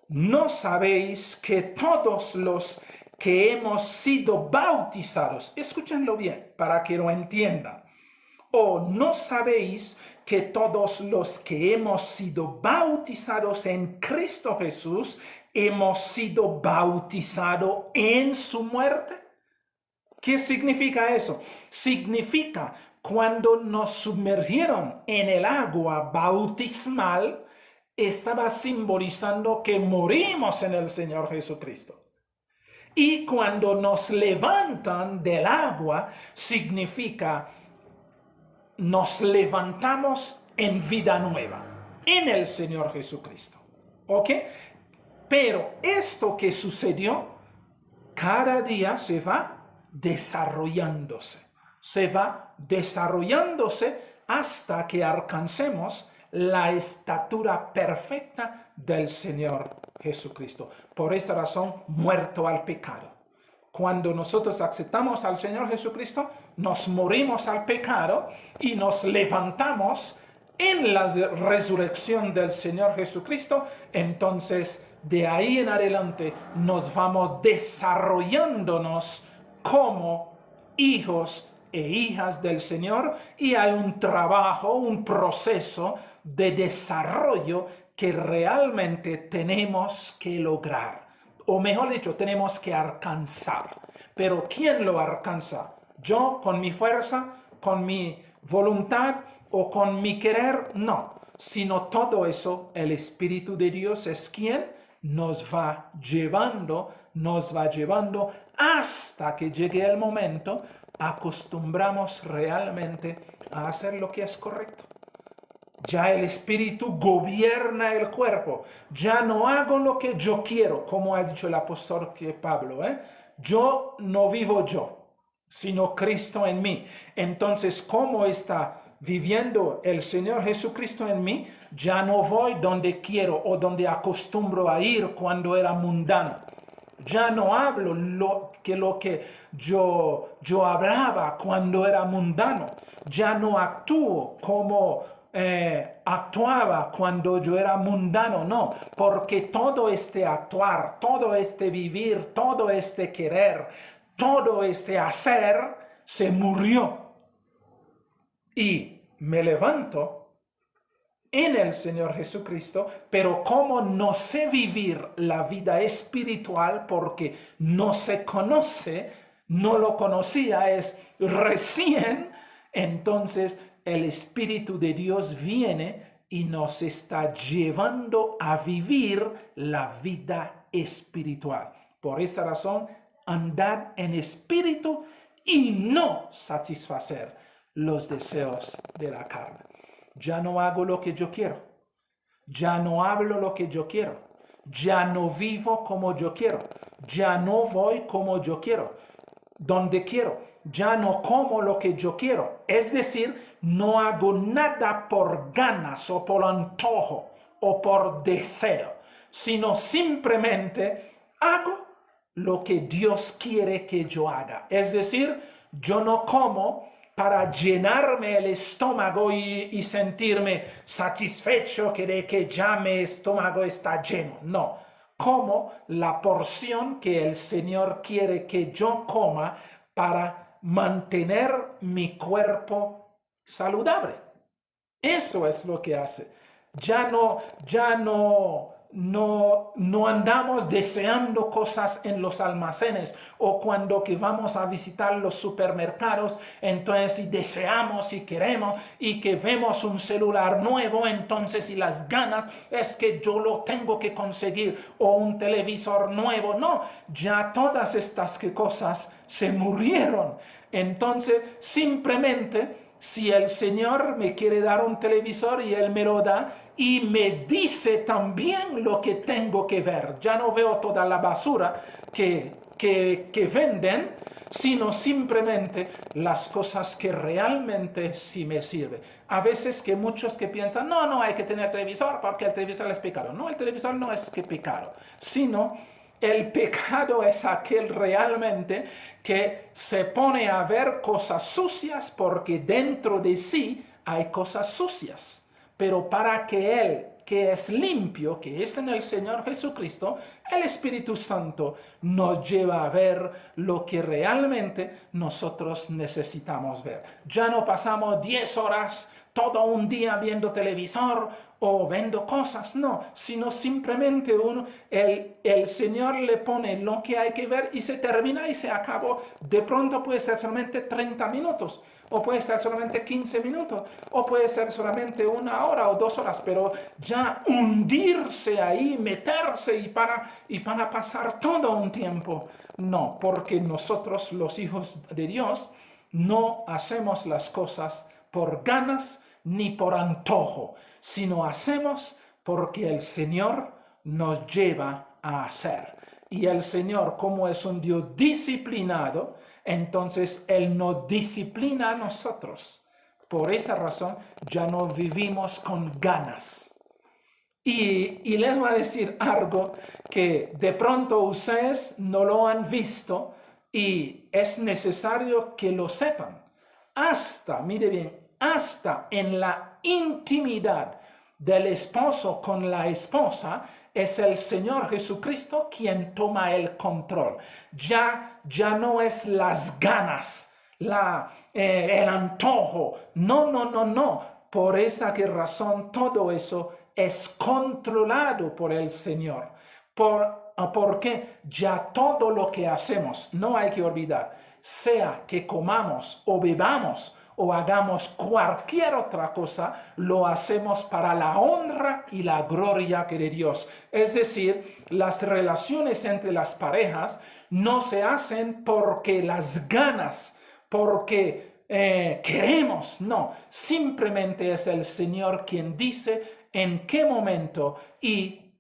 Speaker 1: ¿no sabéis que todos los que hemos sido bautizados, escúchenlo bien para que lo entiendan, ¿O no sabéis que todos los que hemos sido bautizados en Cristo Jesús, hemos sido bautizados en su muerte? ¿Qué significa eso? Significa cuando nos sumergieron en el agua bautismal, estaba simbolizando que morimos en el Señor Jesucristo. Y cuando nos levantan del agua, significa nos levantamos en vida nueva, en el Señor Jesucristo. ¿Ok? Pero esto que sucedió, cada día se va desarrollándose. Se va desarrollándose hasta que alcancemos la estatura perfecta del Señor Jesucristo. Por esa razón, muerto al pecado. Cuando nosotros aceptamos al Señor Jesucristo, nos morimos al pecado y nos levantamos en la resurrección del Señor Jesucristo. Entonces, de ahí en adelante, nos vamos desarrollándonos como hijos e hijas del Señor, y hay un trabajo, un proceso de desarrollo que realmente tenemos que lograr. O mejor dicho, tenemos que alcanzar. Pero ¿quién lo alcanza? ¿Yo con mi fuerza, con mi voluntad o con mi querer? No. Sino todo eso, el Espíritu de Dios es quien nos va llevando hasta que llegue el momento, acostumbramos realmente a hacer lo que es correcto. Ya el Espíritu gobierna el cuerpo. Ya no hago lo que yo quiero, como ha dicho el apóstol Pablo. Yo no vivo yo, sino Cristo en mí. Entonces, ¿cómo está viviendo el Señor Jesucristo en mí? Ya no voy donde quiero o donde acostumbro a ir cuando era mundano. Ya no hablo lo que yo hablaba cuando era mundano. Ya no actúo como actuaba cuando yo era mundano, no, porque todo este actuar, todo este vivir, todo este querer, todo este hacer se murió. Y me levanto en el Señor Jesucristo, pero como no sé vivir la vida espiritual porque no se conoce, no lo conocía, es recién, entonces el Espíritu de Dios viene y nos está llevando a vivir la vida espiritual. Por esa razón, andad en espíritu y no satisfacer los deseos de la carne. Ya no hago lo que yo quiero. Ya no hablo lo que yo quiero. Ya no vivo como yo quiero. Ya no voy como yo quiero. Donde quiero. Ya no como lo que yo quiero. Es decir, no hago nada por ganas o por antojo o por deseo, sino simplemente hago lo que Dios quiere que yo haga. Es decir, yo no como para llenarme el estómago y sentirme satisfecho de que ya mi estómago está lleno. No, como la porción que el Señor quiere que yo coma para mantener mi cuerpo saludable. Eso es lo que hace. Ya no andamos deseando cosas en los almacenes o cuando que vamos a visitar los supermercados, entonces si deseamos y queremos y que vemos un celular nuevo, entonces y las ganas es que yo lo tengo que conseguir, o un televisor nuevo. No, ya todas estas cosas se murieron. Entonces simplemente, si el Señor me quiere dar un televisor y Él me lo da y me dice también lo que tengo que ver. Ya no veo toda la basura que venden, sino simplemente las cosas que realmente sí me sirven. A veces que muchos que piensan, no hay que tener televisor porque el televisor es pecado. No, el televisor no es que pecado, sino el pecado es aquel realmente que se pone a ver cosas sucias porque dentro de sí hay cosas sucias. Pero para que él que es limpio, que es en el Señor Jesucristo, el Espíritu Santo nos lleva a ver lo que realmente nosotros necesitamos ver. Ya no pasamos 10 horas todo un día viendo televisor o viendo cosas, no, sino simplemente el Señor le pone lo que hay que ver y se termina y se acabó. De pronto puede ser solamente 30 minutos, o puede ser solamente 15 minutos, o puede ser solamente 1 hora o 2 horas, pero ya hundirse ahí, meterse y para pasar todo un tiempo, no, porque nosotros los hijos de Dios no hacemos las cosas por ganas ni por antojo, sino hacemos porque el Señor nos lleva a hacer. Y el Señor, como es un Dios disciplinado, entonces Él nos disciplina a nosotros. Por esa razón ya no vivimos con ganas. Y les voy a decir algo que de pronto ustedes no lo han visto y es necesario que lo sepan. Hasta, mire bien, hasta en la intimidad del esposo con la esposa, es el Señor Jesucristo quien toma el control. Ya no es las ganas, el antojo. No. Por esa razón todo eso es controlado por el Señor. Porque ya todo lo que hacemos, no hay que olvidar, sea que comamos o bebamos o hagamos cualquier otra cosa, lo hacemos para la honra y la gloria de Dios. Es decir, las relaciones entre las parejas no se hacen porque las ganas, porque queremos, no. Simplemente es el Señor quien dice en qué momento, y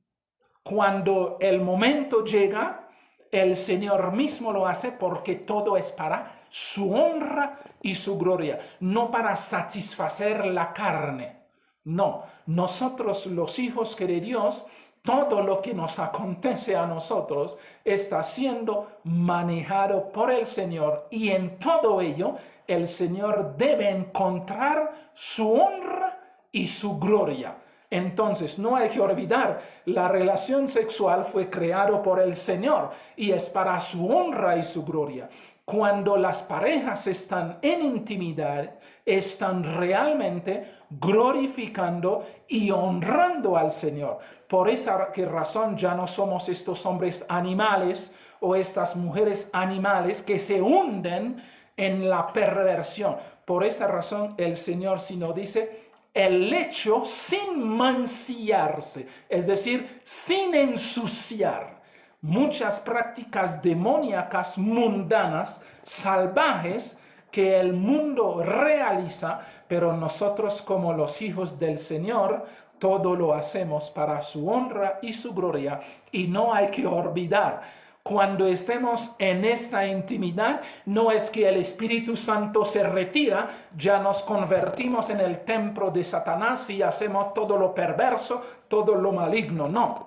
Speaker 1: cuando el momento llega, el Señor mismo lo hace porque todo es para su honra y su gloria, no para satisfacer la carne. No, nosotros los hijos de Dios, todo lo que nos acontece a nosotros está siendo manejado por el Señor, y en todo ello el Señor debe encontrar su honra y su gloria. Entonces, no hay que olvidar, la relación sexual fue creada por el Señor y es para su honra y su gloria. Cuando las parejas están en intimidad, están realmente glorificando y honrando al Señor. Por esa razón ya no somos estos hombres animales o estas mujeres animales que se hunden en la perversión. Por esa razón el Señor sí nos dice: el lecho sin mancillarse, es decir, sin ensuciar. Muchas prácticas demoníacas, mundanas, salvajes, que el mundo realiza, pero nosotros como los hijos del Señor, todo lo hacemos para su honra y su gloria. Y no hay que olvidar, cuando estemos en esta intimidad, no es que el Espíritu Santo se retira, ya nos convertimos en el templo de Satanás y hacemos todo lo perverso, todo lo maligno, no.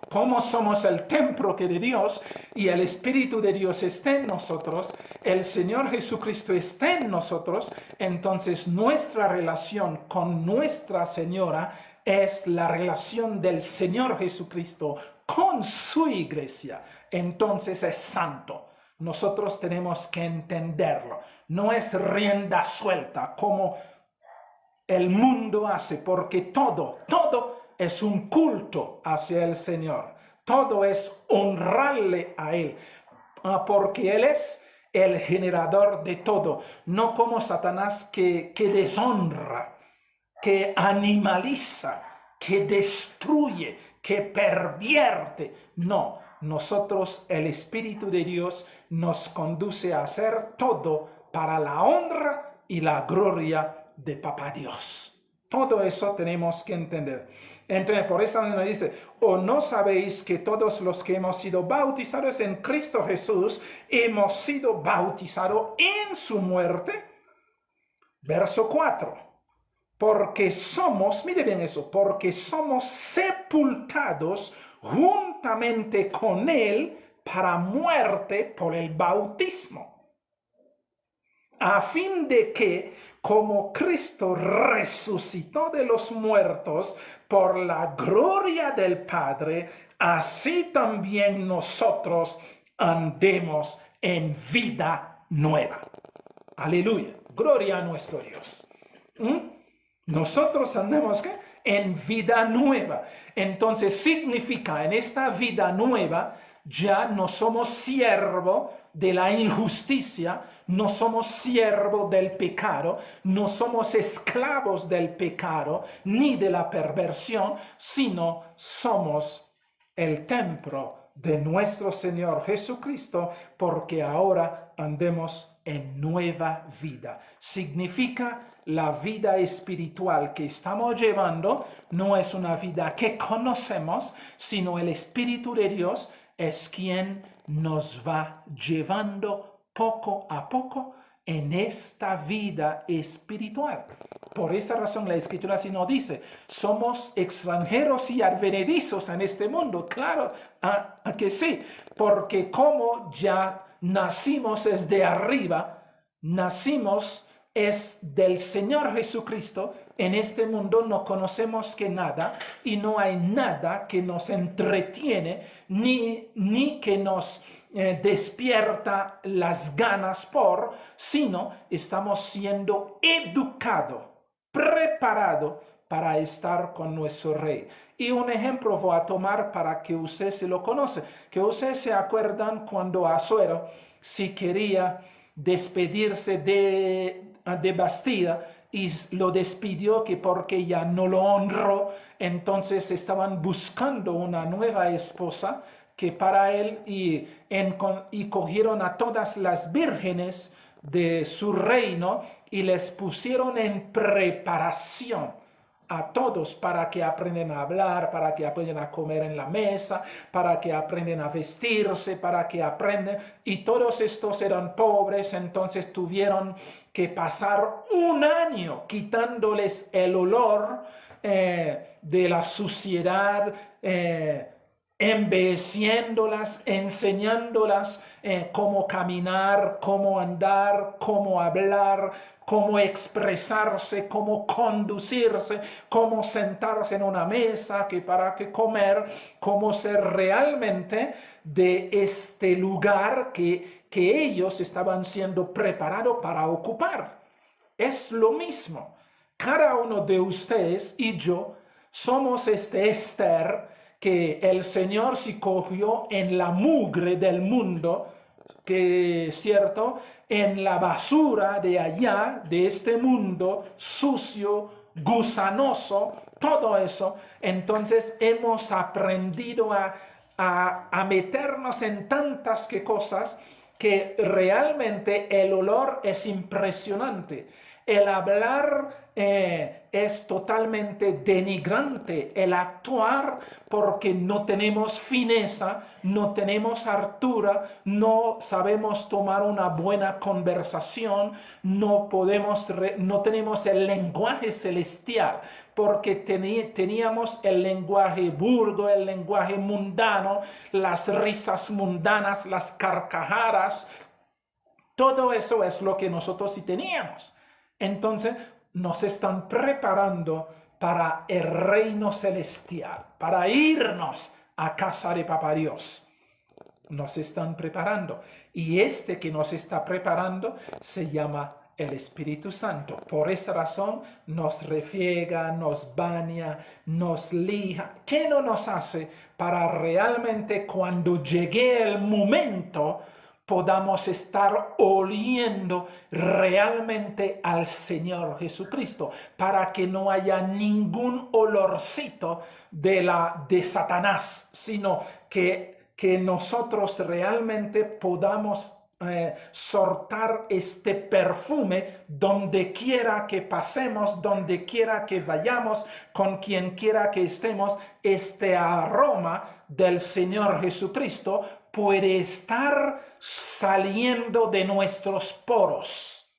Speaker 1: Como somos el templo de Dios y el Espíritu de Dios está en nosotros, el Señor Jesucristo está en nosotros, entonces nuestra relación con Nuestra Señora es la relación del Señor Jesucristo con su iglesia. Entonces es santo. Nosotros tenemos que entenderlo. No es rienda suelta como el mundo hace, porque todo es un culto hacia el Señor. Todo es honrarle a Él, porque Él es el generador de todo. No como Satanás que deshonra, que animaliza, que destruye, que pervierte. No, nosotros, el Espíritu de Dios nos conduce a hacer todo para la honra y la gloria de Papá Dios. Todo eso tenemos que entender. Entonces, por eso nos dice: ¿o no sabéis que todos los que hemos sido bautizados en Cristo Jesús, hemos sido bautizados en su muerte? Verso 4. Porque somos, mire bien eso, porque somos sepultados juntamente con Él para muerte por el bautismo. a fin de que, como Cristo resucitó de los muertos por la gloria del Padre, así también nosotros andemos en vida nueva. Aleluya. Gloria a nuestro Dios. Nosotros andamos ¿qué? En vida nueva. Entonces significa en esta vida nueva ya no somos siervo de la injusticia, no somos siervo del pecado, no somos esclavos del pecado ni de la perversión, sino somos el templo de nuestro Señor Jesucristo, porque ahora andemos en nueva vida. Significa la vida espiritual que estamos llevando no es una vida que conocemos, sino el Espíritu de Dios es quien nos va llevando poco a poco en esta vida espiritual. Por esta razón la Escritura así nos dice, somos extranjeros y advenedizos en este mundo. Claro, a que sí, porque como ya nacimos es de arriba, nacimos es del Señor Jesucristo, en este mundo no conocemos que nada y no hay nada que nos entretiene ni que nos despierta las ganas sino estamos siendo educados, preparados para estar con nuestro Rey. Y un ejemplo voy a tomar para que usted se lo conoce, que ustedes se acuerdan cuando Asuero, si quería despedirse de Bastida, y lo despidió que porque ya no lo honró, entonces estaban buscando una nueva esposa que para él y cogieron a todas las vírgenes de su reino y les pusieron en preparación a todos para que aprendan a hablar, para que aprendan a comer en la mesa, para que aprendan a vestirse, para que aprendan. Y todos estos eran pobres, entonces tuvieron que pasar un año quitándoles el olor de la suciedad, embelleciéndolas, enseñándolas cómo caminar, cómo andar, cómo hablar, cómo expresarse, cómo conducirse, cómo sentarse en una mesa, para que comer, cómo ser realmente de este lugar que ellos estaban siendo preparados para ocupar. Es lo mismo. Cada uno de ustedes y yo somos este Esther que el Señor se cogió en la mugre del mundo, que cierto, en la basura de allá, de este mundo sucio, gusanoso, todo eso. Entonces hemos aprendido a meternos en tantas cosas que realmente el olor es impresionante. El hablar es totalmente denigrante, el actuar porque no tenemos fineza, no tenemos hartura, no sabemos tomar una buena conversación, no tenemos el lenguaje celestial, porque teníamos el lenguaje vulgo, el lenguaje mundano, las risas mundanas, las carcajadas, todo eso es lo que nosotros sí teníamos. Entonces nos están preparando para el reino celestial, para irnos a casa de Papá Dios. Nos están preparando. Y este que nos está preparando se llama el Espíritu Santo. Por esta razón nos refriega, nos baña, nos lija. ¿Qué no nos hace para realmente cuando llegue el momento podamos estar oliendo realmente al Señor Jesucristo, para que no haya ningún olorcito de Satanás, sino que nosotros realmente podamos soltar este perfume donde quiera que pasemos, donde quiera que vayamos, con quien quiera que estemos. Este aroma del Señor Jesucristo puede estar saliendo de nuestros poros.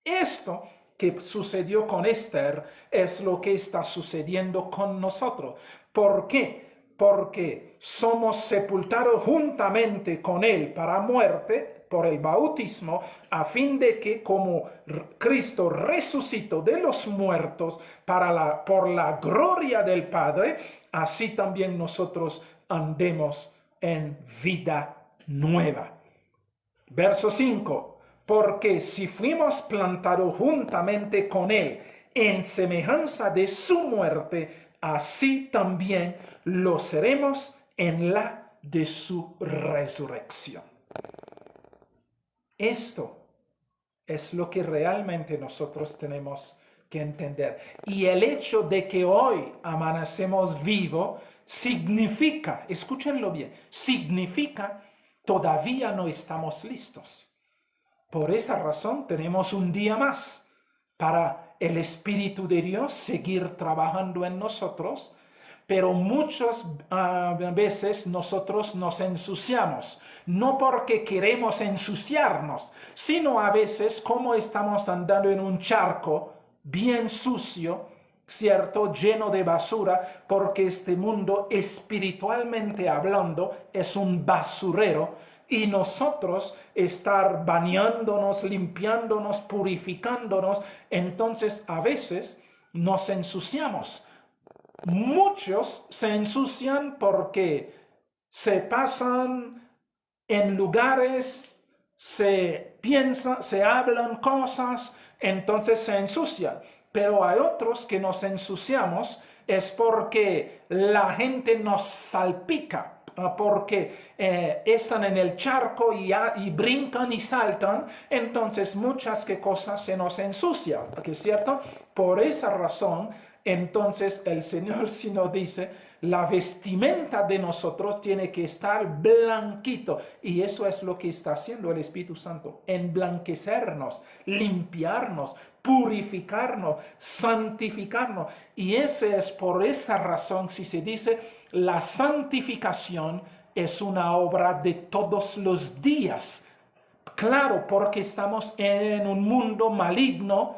Speaker 1: Esto que sucedió con Esther es lo que está sucediendo con nosotros. ¿Por qué? Porque somos sepultados juntamente con él para muerte, por el bautismo, a fin de que como Cristo resucitó de los muertos por la gloria del Padre, así también nosotros andemos en vida nueva. Verso 5. Porque si fuimos plantados juntamente con Él en semejanza de su muerte, así también lo seremos en la de su resurrección. Esto es lo que realmente nosotros tenemos que entender. Y el hecho de que hoy amanecemos vivos significa, escúchenlo bien, significa todavía no estamos listos. Por esa razón tenemos un día más para el Espíritu de Dios seguir trabajando en nosotros, pero muchas veces nosotros nos ensuciamos, no porque queremos ensuciarnos, sino a veces como estamos andando en un charco bien sucio, ¿cierto? Lleno de basura, porque este mundo espiritualmente hablando es un basurero. Y nosotros estar bañándonos, limpiándonos, purificándonos, entonces a veces nos ensuciamos. Muchos se ensucian porque se pasan en lugares, se piensan, se hablan cosas, entonces se ensucian. Pero hay otros que nos ensuciamos es porque la gente nos salpica, porque están en el charco y brincan y saltan, entonces muchas cosas se nos ensucian, ¿es cierto? Por esa razón, entonces el Señor sí nos dice, la vestimenta de nosotros tiene que estar blanquito, y eso es lo que está haciendo el Espíritu Santo, emblanquecernos, limpiarnos, purificarnos, santificarnos. Y ese es por esa razón, si se dice, la santificación es una obra de todos los días. Claro, porque estamos en un mundo maligno,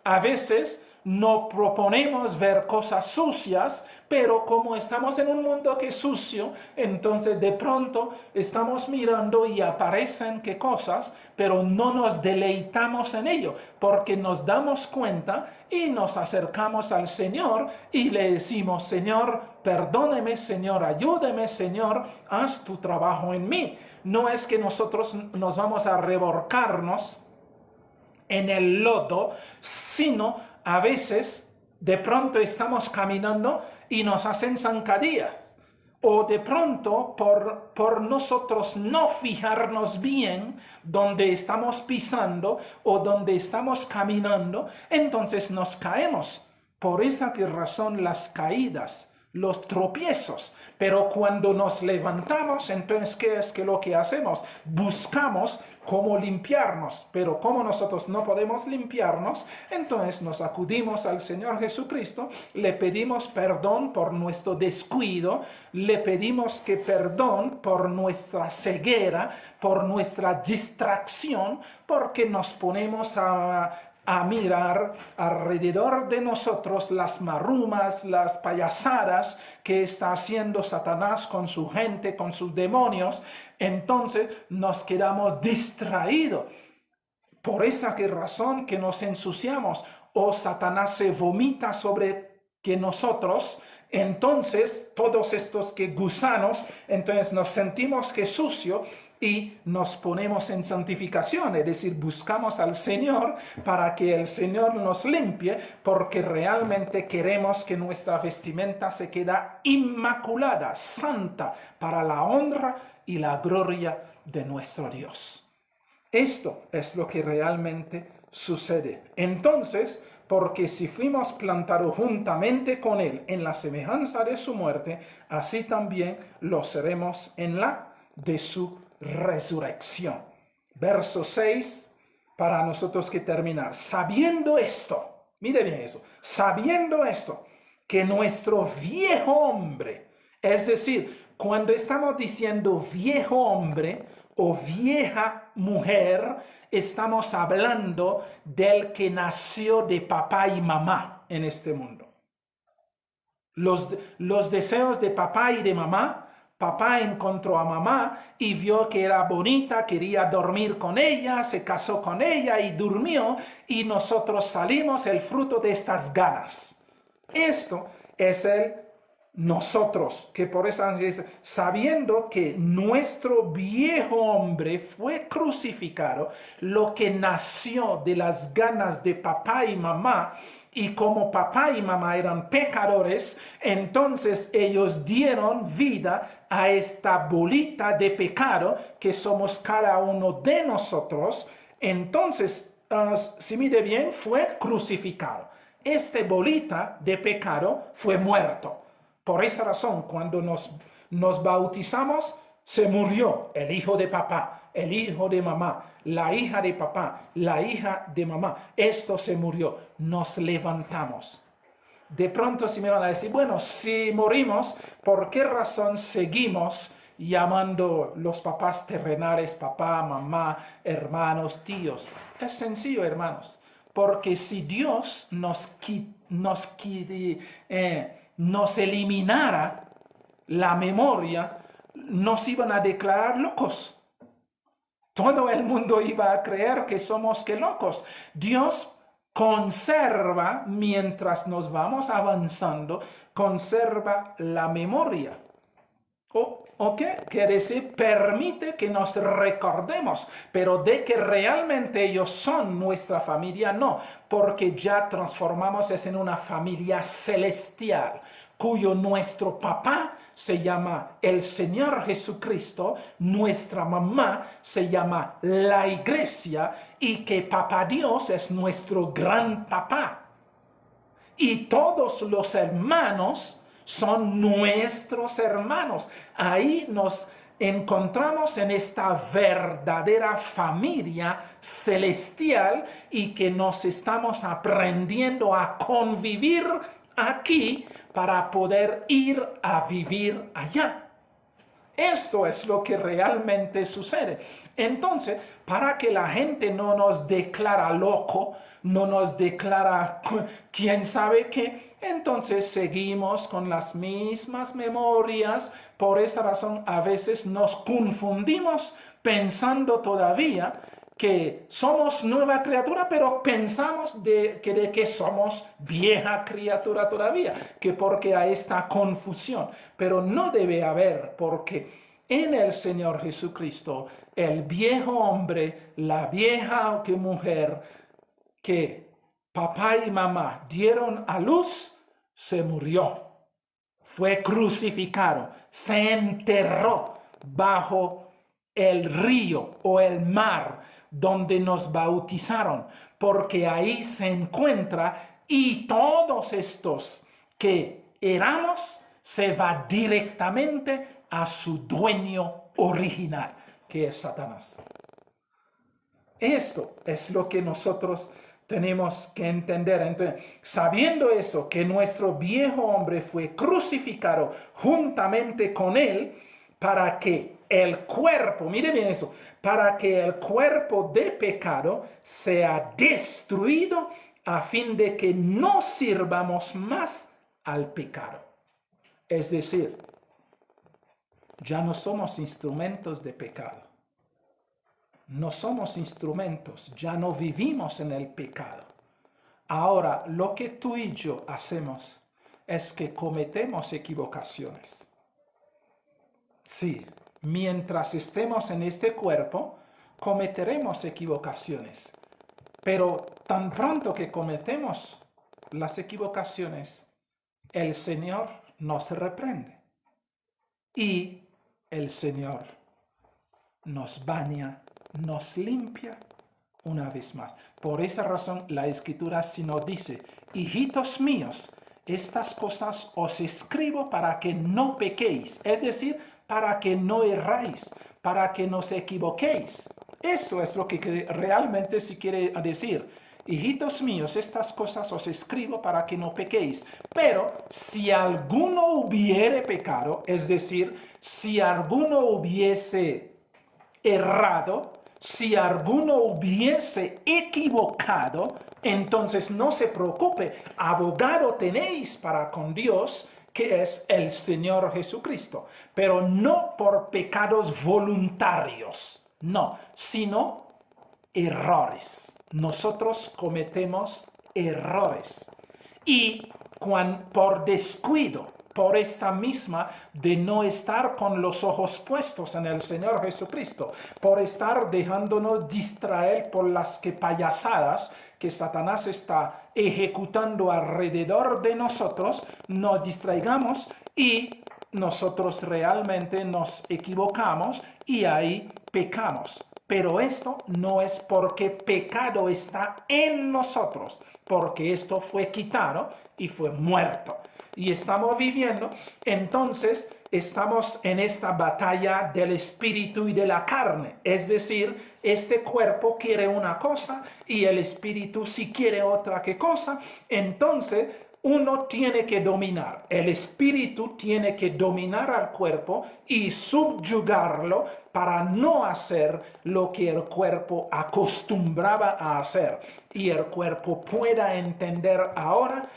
Speaker 1: a veces no proponemos ver cosas sucias, pero como estamos en un mundo que es sucio, entonces de pronto estamos mirando y aparecen qué cosas, pero no nos deleitamos en ello, porque nos damos cuenta y nos acercamos al Señor y le decimos, Señor, perdóneme, Señor, ayúdeme, Señor, haz tu trabajo en mí. No es que nosotros nos vamos a revolcarnos en el lodo, sino a veces de pronto estamos caminando y nos hacen zancadillas. O de pronto por nosotros no fijarnos bien donde estamos pisando o donde estamos caminando, entonces nos caemos. Por esa razón las caídas, los tropiezos. Pero cuando nos levantamos, entonces, ¿qué es lo que hacemos? Buscamos cómo limpiarnos, pero como nosotros no podemos limpiarnos, entonces nos acudimos al Señor Jesucristo, le pedimos perdón por nuestro descuido, le pedimos que perdón por nuestra ceguera, por nuestra distracción, porque nos ponemos a mirar alrededor de nosotros las marumas, las payasadas que está haciendo Satanás con su gente, con sus demonios, entonces nos quedamos distraídos. Por esa razón que nos ensuciamos, o Satanás se vomita sobre que nosotros, entonces todos estos gusanos, entonces nos sentimos que sucio, y nos ponemos en santificación, es decir, buscamos al Señor para que el Señor nos limpie, porque realmente queremos que nuestra vestimenta se quede inmaculada, santa, para la honra y la gloria de nuestro Dios. Esto es lo que realmente sucede. Entonces, porque si fuimos plantados juntamente con Él en la semejanza de su muerte, así también lo seremos en la de su resurrección. Verso 6, para nosotros que terminar. Sabiendo esto, mire bien eso, sabiendo esto, que nuestro viejo hombre, es decir, cuando estamos diciendo viejo hombre o vieja mujer, estamos hablando del que nació de papá y mamá en este mundo. Los deseos de papá y de mamá Papá encontró a mamá y vio que era bonita, quería dormir con ella, se casó con ella y durmió, y nosotros salimos el fruto de estas ganas. Esto es el nosotros, que por eso dice, sabiendo que nuestro viejo hombre fue crucificado, lo que nació de las ganas de papá y mamá, y como papá y mamá eran pecadores, entonces ellos dieron vida a esta bolita de pecado que somos cada uno de nosotros. Entonces, si mire bien, fue crucificado. Este bolita de pecado fue muerto. Por esa razón, cuando nos bautizamos, se murió el hijo de papá, el hijo de mamá, la hija de papá, la hija de mamá. Esto se murió. Nos levantamos. De pronto si me van a decir, bueno, si morimos, ¿por qué razón seguimos llamando los papás terrenales, papá, mamá, hermanos, tíos? Es sencillo, hermanos. Porque si Dios nos eliminara la memoria, nos iban a declarar locos. Todo el mundo iba a creer que somos locos. Dios conserva, mientras nos vamos avanzando, conserva la memoria. ¿Ok? Quiere decir, permite que nos recordemos, pero de que realmente ellos son nuestra familia, no, porque ya transformamos en una familia celestial, cuyo nuestro papá se llama el Señor Jesucristo, nuestra mamá se llama la Iglesia, y que Papá Dios es nuestro gran papá. Y todos los hermanos son nuestros hermanos. Ahí nos encontramos en esta verdadera familia celestial, y que nos estamos aprendiendo a convivir aquí para poder ir a vivir allá. Esto es lo que realmente sucede. Entonces, para que la gente no nos declara loco, no nos declara quién sabe qué, entonces seguimos con las mismas memorias. Por esa razón, a veces nos confundimos pensando todavía que somos nueva criatura, pero pensamos de que somos vieja criatura todavía, que porque hay esta confusión. Pero no debe haber, porque en el Señor Jesucristo, el viejo hombre, la vieja mujer que papá y mamá dieron a luz, se murió, fue crucificado, se enterró bajo el río o el mar donde nos bautizaron, porque ahí se encuentra, y todos estos que éramos se va directamente a su dueño original, que es Satanás. Esto es lo que nosotros tenemos que entender. Entonces, sabiendo eso, que nuestro viejo hombre fue crucificado juntamente con él, para que el cuerpo, mire bien eso, para que el cuerpo de pecado sea destruido, a fin de que no sirvamos más al pecado. Es decir, ya no somos instrumentos de pecado. No somos instrumentos, ya no vivimos en el pecado. Ahora, lo que tú y yo hacemos es que cometemos equivocaciones. Sí, mientras estemos en este cuerpo, cometeremos equivocaciones. Pero tan pronto que cometemos las equivocaciones, el Señor nos reprende. Y el Señor nos baña, nos limpia una vez más. Por esa razón la Escritura sí nos dice: hijitos míos, estas cosas os escribo para que no pequéis, es decir, para que no erráis, para que no os equivoquéis. Eso es lo que realmente sí quiere decir. Hijitos míos, estas cosas os escribo para que no pequéis. Pero si alguno hubiere pecado, es decir, si alguno hubiese errado, si alguno hubiese equivocado, entonces no se preocupe, abogado tenéis para con Dios, que es el Señor Jesucristo, pero no por pecados voluntarios, no, sino errores. Nosotros cometemos errores y por descuido, por esta misma de no estar con los ojos puestos en el Señor Jesucristo, por estar dejándonos distraer por las payasadas que Satanás está ejecutando alrededor de nosotros, nos distraigamos y nosotros realmente nos equivocamos y ahí pecamos. Pero esto no es porque pecado está en nosotros, porque esto fue quitado y fue muerto. Y estamos viviendo, entonces estamos en esta batalla del espíritu y de la carne. Es decir, este cuerpo quiere una cosa y el espíritu sí quiere otra cosa. Entonces uno tiene que dominar. El espíritu tiene que dominar al cuerpo y subyugarlo para no hacer lo que el cuerpo acostumbraba a hacer. Y el cuerpo pueda entender ahora,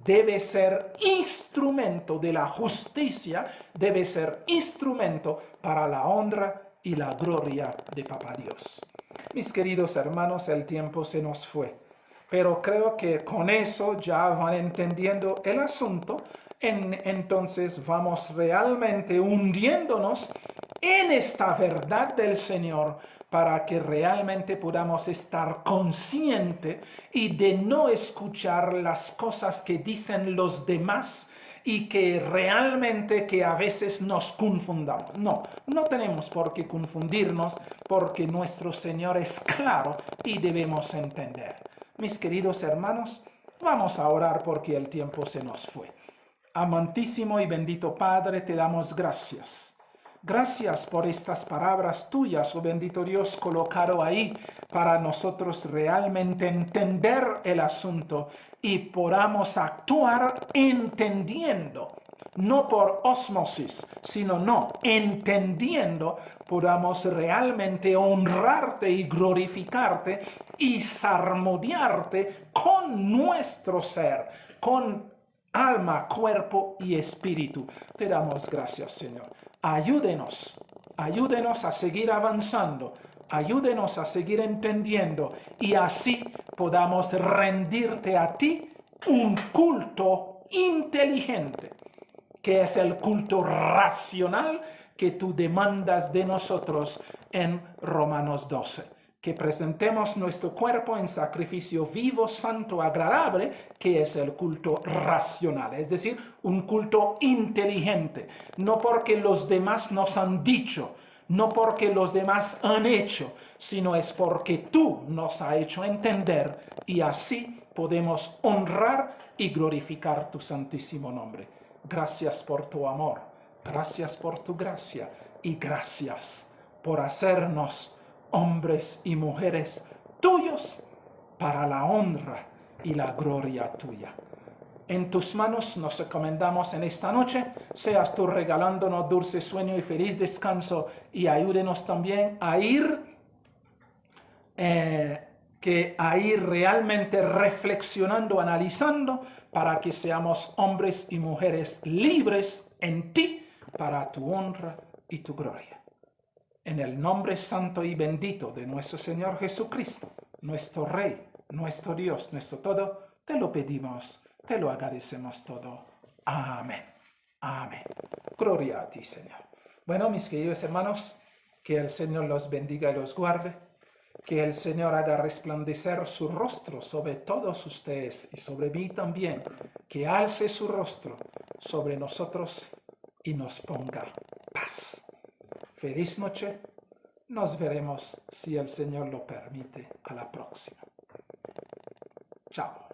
Speaker 1: debe ser instrumento de la justicia, debe ser instrumento para la honra y la gloria de Papá Dios. Mis queridos hermanos, el tiempo se nos fue, pero creo que con eso ya van entendiendo el asunto. Entonces vamos realmente hundiéndonos en esta verdad del Señor para que realmente podamos estar conscientes y de no escuchar las cosas que dicen los demás y que realmente que a veces nos confundamos. No tenemos por qué confundirnos porque nuestro Señor es claro y debemos entender. Mis queridos hermanos, vamos a orar porque el tiempo se nos fue. Amantísimo y bendito Padre, te damos gracias. Gracias por estas palabras tuyas, oh bendito Dios, colocado ahí para nosotros realmente entender el asunto y podamos actuar entendiendo, no por ósmosis, sino entendiendo, podamos realmente honrarte y glorificarte y salmodiarte con nuestro ser, con alma, cuerpo y espíritu. Te damos gracias, Señor. Ayúdenos a seguir avanzando, ayúdenos a seguir entendiendo y así podamos rendirte a ti un culto inteligente, que es el culto racional que tú demandas de nosotros en Romanos 12. Que presentemos nuestro cuerpo en sacrificio vivo, santo, agradable, que es el culto racional, es decir, un culto inteligente, no porque los demás nos han dicho, no porque los demás han hecho, sino es porque tú nos has hecho entender y así podemos honrar y glorificar tu santísimo nombre. Gracias por tu amor, gracias por tu gracia y gracias por hacernos hombres y mujeres tuyos para la honra y la gloria tuya. En tus manos nos encomendamos en esta noche. Seas tú regalándonos dulce sueño y feliz descanso y ayúdenos también a ir realmente reflexionando, analizando para que seamos hombres y mujeres libres en ti para tu honra y tu gloria. En el nombre santo y bendito de nuestro Señor Jesucristo, nuestro Rey, nuestro Dios, nuestro todo, te lo pedimos, te lo agradecemos todo. Amén. Amén. Gloria a ti, Señor. Bueno, mis queridos hermanos, que el Señor los bendiga y los guarde, que el Señor haga resplandecer su rostro sobre todos ustedes y sobre mí también, que alce su rostro sobre nosotros y nos ponga paz. Feliz noche, nos veremos si el Señor lo permite a la próxima. Chao.